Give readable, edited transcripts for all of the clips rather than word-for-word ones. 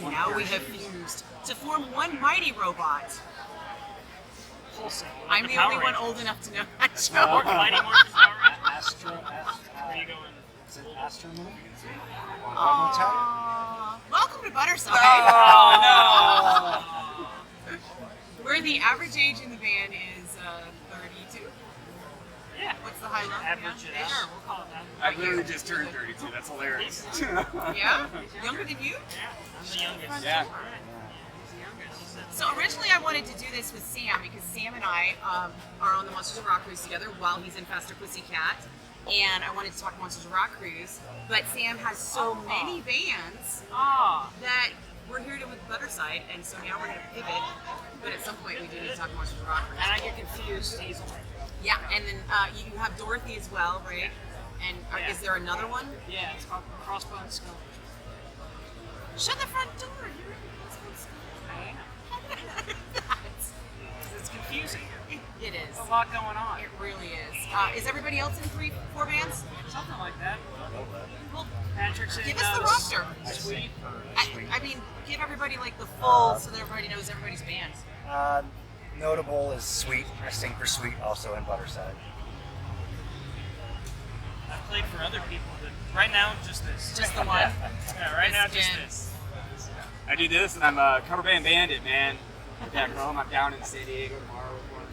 And now we have fused to form one mighty robot. Wholesale. I'm the only one old enough to know that joke. Mighty Morphin Power Rangers. Where are you going? Is it Astro Moon? Welcome to Budderside. Oh, no. Where the average age in the band is 32. Yeah. What's the high low? Average Yeah, it sure, out. we'll call it that. I literally just turned 32. That's hilarious. Yeah? Younger than you? I'm the youngest. Yeah. So originally I wanted to do this with Sam because Sam and I are on the Monsters of Rock cruise together while he's in Faster Pussycat, and I wanted to talk Monsters of Rock cruise, but Sam has so many bands that we're here to with Budderside, and so now we're going to pivot, but at some point we do need to talk Monsters of Rock cruise. And I get confused easily. Yeah, and then you have Dorothy as well, right? And is there another one? Yeah, it's called Crossbone Skull. Shut the front door! You're It's confusing. It is. There's a lot going on. It really is. Is everybody else in 3-4 bands? Something like that. Well, Patrick said give us the roster. Sweet. I mean, give everybody like the full so that everybody knows everybody's bands. Notable is Sweet. I sing for Sweet also in Budderside. I've played for other people, but right now, just this. Just the one. Yeah, right now, just Jim. this. I do this, and I'm a cover band bandit, man. Back home, I'm down in San Diego tomorrow with one.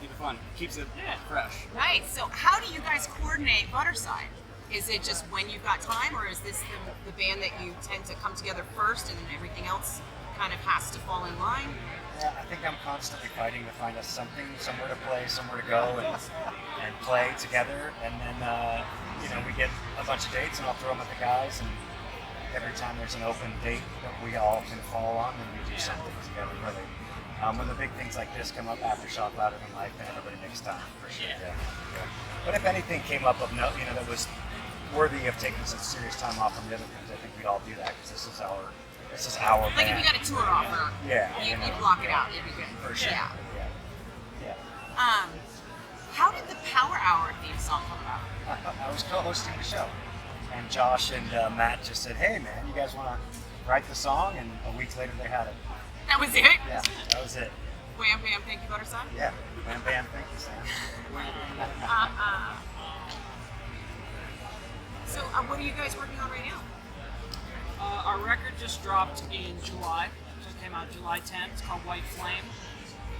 Keep it fun. Keeps it fresh. Nice. So how do you guys coordinate Budderside? Is it just when you've got time, or is this the band that you tend to come together first and then everything else kind of has to fall in line? Yeah, I think I'm constantly fighting to find us something, somewhere to play, somewhere to go, and play together. And then, we get a bunch of dates, and I'll throw them at the guys. And every time there's an open date that we all can fall on, then we do something together, really. When the big things like this come up, Aftershock, Louder Than Life, then everybody makes time, for sure. Yeah. But if anything came up of note, that was worthy of taking some serious time off from the other things, I think we'd all do that, because this is our Like band. if you got a tour offer, you block it out, it'd be good. For sure. Yeah. Yeah. How did the Power Hour theme song come about? I was co-hosting the show, and Josh and Matt just said, "Hey, man, you guys want to write the song?" And a week later, they had it. That was it? Yeah, that was it. Wham bam, thank you, Budderside? Yeah, bam, bam, thank you, Sam. So, what are you guys working on right now? Our record just dropped in July. Just came out July 10th. It's called White Flame.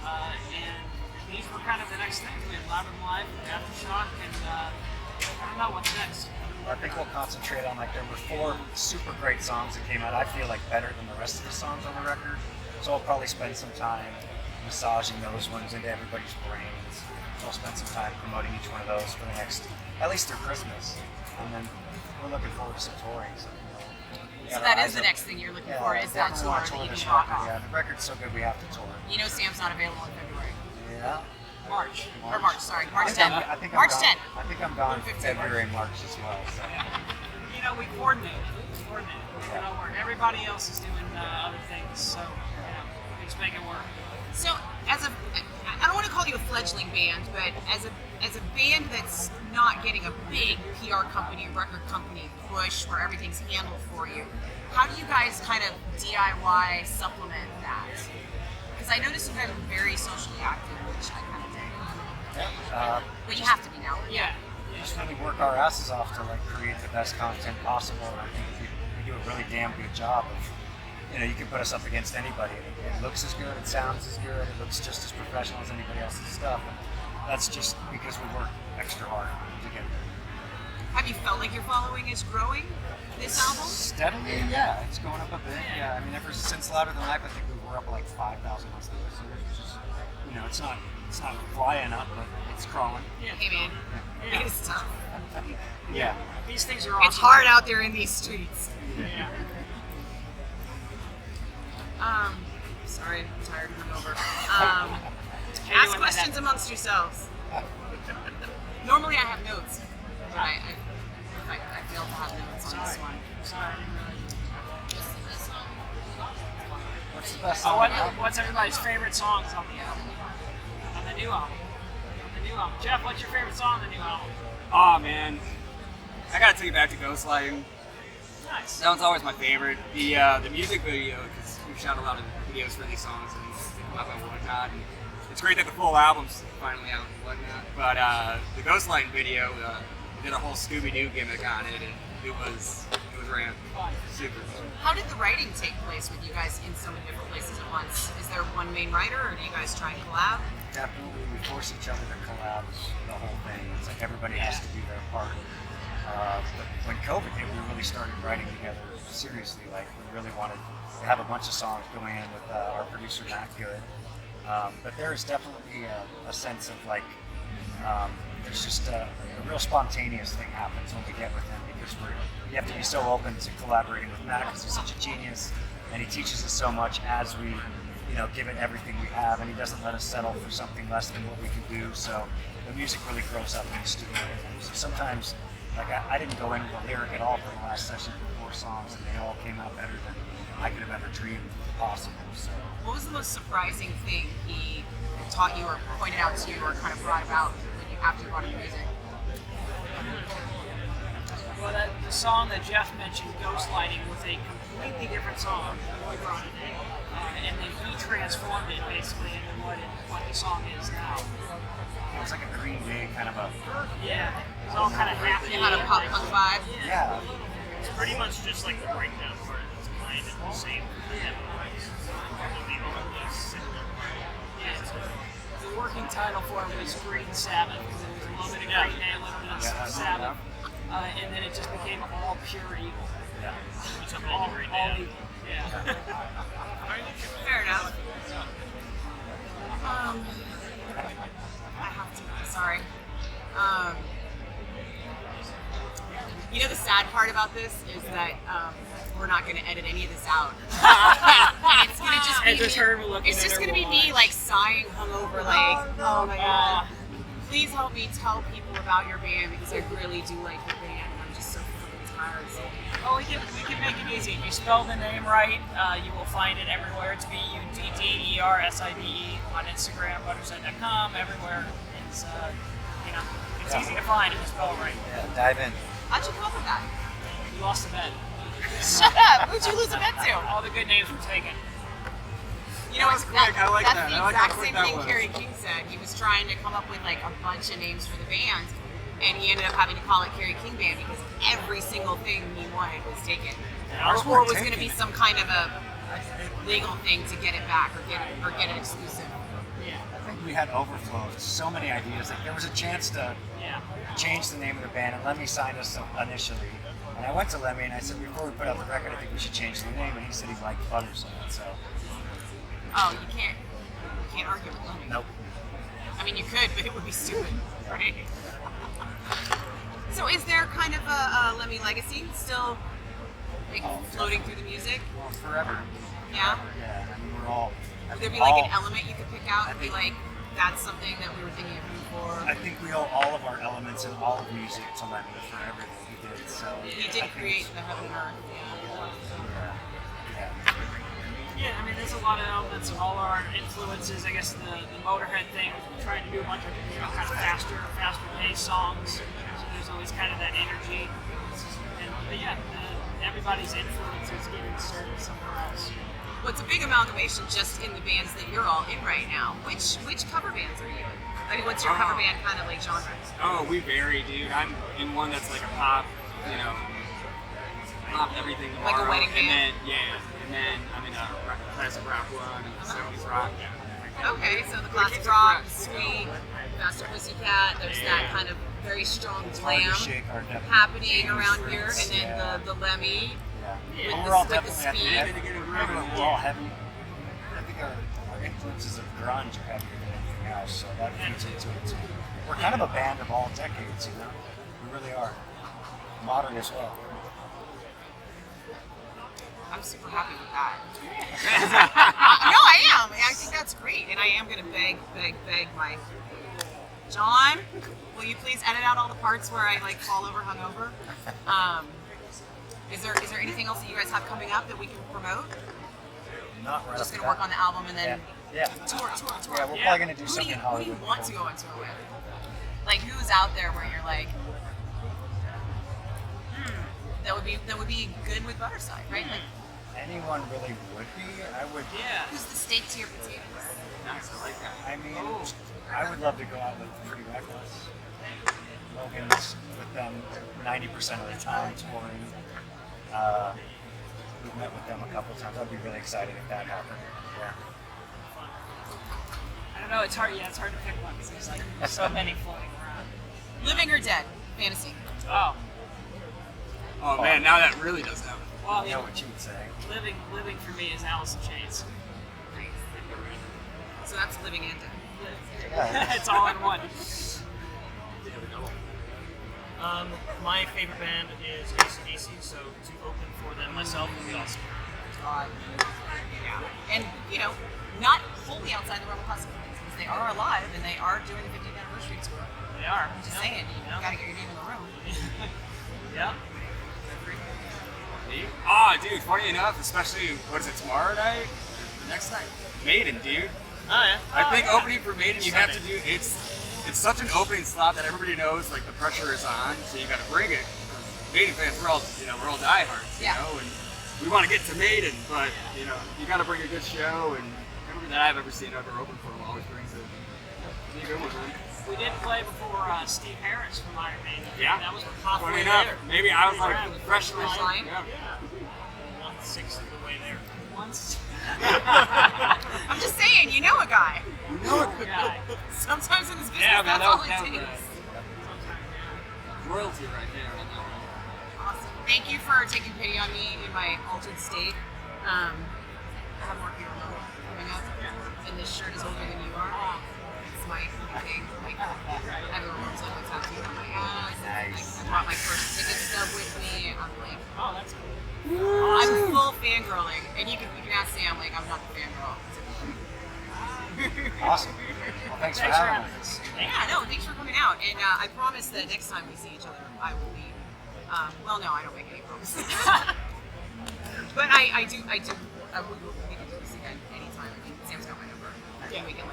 And these were kind of the next things. We had Louder Than Life, Aftershock, and I don't know what's next. I think we'll concentrate on, there were 4 super great songs that came out, I feel like better than the rest of the songs on the record. So I'll probably spend some time massaging those ones into everybody's brains. So I'll spend some time promoting each one of those for the next, at least through Christmas. And then we're looking forward to some touring. So that is the next thing you're looking for, is that tour that you can walk off. Yeah, the record's so good we have to tour. You know Sam's not available in February. Yeah. March 10th. I think March I'm 10th. I think I'm gone February and March as well. So. We coordinate. Where everybody else is doing other things, so we just make it work. So, I don't want to call you a fledgling band, but as a band that's not getting a big PR company, record company push where everything's handled for you, how do you guys kind of DIY supplement that? Because I noticed you guys are very socially active, which I kind of dig. But you have to be now. Yeah. We just really work our asses off to create the best content possible, and I think we do a really damn good job of. You can put us up against anybody. It looks as good, it sounds as good, it looks just as professional as anybody else's stuff. And that's just because we work extra hard to get there. Have you felt like your following is growing this album? Steadily, yeah. It's going up a bit. Yeah, I mean, ever since Louder Than Life, I think we're up 5,000 listeners. So it's just, it's not flying up, but it's crawling. Yeah. Hey man, it is tough. Yeah. These things are awesome. It's hard out there in these streets. Yeah. Sorry, I'm tired and hungover. Ask questions amongst yourselves. Normally I have notes, but I failed to have notes on this one. Sorry. What's the best song? What's everybody's favorite songs on the album? On the new album? Jeff, what's your favorite song on the new album? Oh man, I gotta take it back to Ghostlighting. Nice. That one's always my favorite. The music video, because we've shot a lot of videos for these songs and whatnot. And it's great that the full album's finally out and whatnot. But the Ghostlighting video, we did a whole Scooby-Doo gimmick on it, and it was rad. Super. How did the writing take place with you guys in so many different places at once? Is there one main writer, or do you guys try and collab? Definitely, we force each other to collab the whole thing. It's like everybody has to do their part. But when COVID hit, we really started writing together seriously. Like, we really wanted to have a bunch of songs going in with our producer, Matt Good. But there is definitely a sense of like, there's just a real spontaneous thing happens when we get with him, because you have to be so open to collaborating with Matt, because he's such a genius and he teaches us so much as we, give it everything we have, and he doesn't let us settle for something less than what we can do. So the music really grows up in the studio with him. So sometimes, like, I didn't go in with a lyric at all for the last session for 4 songs, and they all came out better than I could have ever dreamed possible. So what was the most surprising thing he taught you, or pointed out to you, or kind of brought about after you brought him music? Well, the song that Jeff mentioned, Ghostlighting, was a completely different song when we brought it in. And then he transformed it basically into what the song is now. it was like a Green Day kind of a. Yeah, it was all kind of happy. It had a pop punk vibe. Yeah. It's pretty much just like the breakdown part. It's kind of the same. The only similar part. Yeah. The working title for it was Green Sabbath, because it was a little bit of Green Day, a little bit of Sabbath. And then it just became all pure evil. Yeah. All evil. Yeah. Fair enough. I have to. Sorry. The sad part about this is that we're not going to edit any of this out. And it's going to just be. It's just going to be me like sighing hungover, like, oh my god. Please help me tell people about your band, because I really do like your band. I'm just so fucking tired. So. Oh, we can make it easy. If you spell the name right, you will find it everywhere. It's BUDDERSIDE on Instagram, Budderside.com, everywhere. It's it's easy to find if you spell it right. Yeah, dive in. How'd you come up with that? You lost a bet. Shut up! Who'd you lose a bet to? All the good names were taken. That was quick. I like that's that. the I like how exact quick same that thing was. Kerry King said. He was trying to come up with like a bunch of names for the band, and he ended up having to call it Kerry King Band because every single thing he wanted was taken. Ours Or weren't it was going to taken. be some kind of a legal thing to get it back or get it exclusive. Yeah. I think we had overflow of so many ideas. Like, there was a chance to Yeah. change the name of the band, and Lemmy signed us initially. And I went to Lemmy and I said, before we put out the record, I think we should change the name. And he said he liked Budderside. So Oh, you can't argue with Lemmy. nope. I mean, you could, but it would be stupid, right? So, is there kind of a Lemmy legacy still like floating through the music? Well, forever. Yeah. Yeah. I mean, we're all. Would there be like an element you could pick out and be like, that's something that we were thinking of him for? I think we owe all of our elements and all of music to Lemmy for everything he did. So He I did think create it's- the heaven and earth. Yeah. Yeah, I mean, there's a lot of elements of all our influences. I guess the Motörhead thing, trying to do a bunch of kind of faster paced songs. So there's always kind of that energy. But yeah, everybody's influences get inserted somewhere else. Well, it's a big amalgamation just in the bands that you're all in right now. Which cover bands are you in? I mean, what's your cover band kind of like genre? Oh, we vary, dude. I'm in one that's like a pop, pop everything Like a tomorrow. wedding and band? then I'm in a classic rock one and 70s rock. Okay, so the classic rock, sweet, Master Pussycat, there's that kind of very strong Hard glam to shake our definitely happening James around Fritz, here, and then the Lemmy. Yeah. With We're all the definitely at speed. we're all heavy. I think our influences of grunge are heavier than anything else, so that feeds into it too. We're kind of a band of all decades, We really are. Modern as well. I'm super happy with that. No, I am. I think that's great, and I am going to beg my John. Will you please edit out all the parts where I like fall over hungover? Is there anything else that you guys have coming up that we can promote? Not right. Just off gonna the work bat. on the album and then Yeah. tour. Yeah, we're probably gonna do Who something do in you Hollywood. want to go on tour with? Like, who's out there where you're like, that would be good with Budderside, right? Like, Anyone really would be. I would. Yeah. who's the steak to your potatoes? Nice. I like that. I mean, I would love to go out with Pretty Reckless. Logan's with them 90% of the time touring. We've met with them a couple of times. I'd be really excited if that happened. Yeah. I don't know. It's hard. Yeah, it's hard to pick one because there's like so many floating around. Living or dead? Fantasy. Oh. Oh man, now that really does happen. Well, I know what you would say. living for me is Alice in Chains. So that's living and dead. Yeah. It's all in one. My favorite band is AC/DC, so to open for them myself would be awesome. Yeah. And, not wholly outside the realm of possibilities, because they are alive and they are doing the 50th anniversary tour. They are. Just saying, you gotta get your name in the room. Yeah. Dude, funny enough, especially, what is it, tomorrow night? The next night? Maiden, dude. Oh yeah. I think opening for Maiden, you have to do, it's such an opening slot that everybody knows, like, the pressure is on, so you gotta bring it. Maiden fans, we're all diehards, you know, and we want to get to Maiden, but, you gotta bring a good show, and everybody that I've ever seen ever open for them always brings it. Be a good one, man. We did play before Steve Harris from Iron Maiden. Yeah. That was Funny halfway enough, there. maybe I was like Yeah, fresh fresh line. Yeah. 1/6 of the way there. Once. I'm just saying, you know a guy. Guy. Sometimes in this business, Yeah, man, that's all it that was takes. royalty right there. Awesome. Thank you for taking pity on me in my altered state. I have more here coming up, and this shirt is older than you are. It's my thing. Like, I have a Ramones logo tattooed on my ass. Nice. Like, I brought my first ticket stub with me. I'm like, Oh, that's cool. I'm full fangirling, and you can ask Sam. Like, I'm not the fangirl. Awesome. Well, thanks for having us. Yeah, no, thanks for coming out. And I promise that next time we see each other, I will be. Well, no, I don't make any promises. But I do. We can do this again anytime. I mean, Sam's got my number. I think we can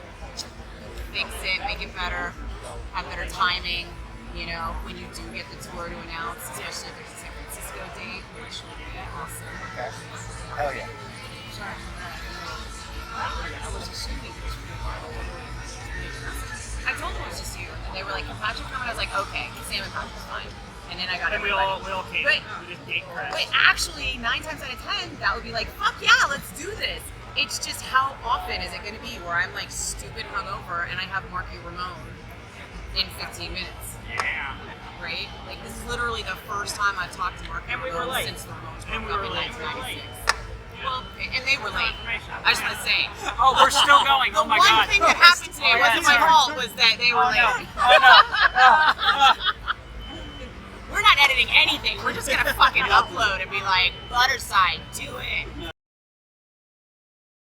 fix it, make it better, have better timing. When you do get the tour to announce, especially if there's a San Francisco date, which would be awesome. Okay. Hell yeah. I was assuming it was I told them it was just you. And they were like, can Patrick come? And I was like, okay, Sam and Patrick's fine. And then I got And we everybody. all came. But, We just gate crashed. but actually, 9 times out of 10, that would be like, fuck yeah, let's do this. It's just how often is it going to be where I'm like stupid hungover and I have Marky Ramone in 15 minutes? Yeah. Right? Like, this is literally the first time I've talked to Marky And we were Ramone late. since the Ramones And broke we up were in late. We were 1996. Well, and they were late. I just want to say. Oh, we're still going. The Oh my one God. thing that happened today Oh, yeah, wasn't my sorry. fault, was that they were Oh no. late. Oh no. We're not editing anything. We're just gonna fucking upload and be like, Budderside, do it.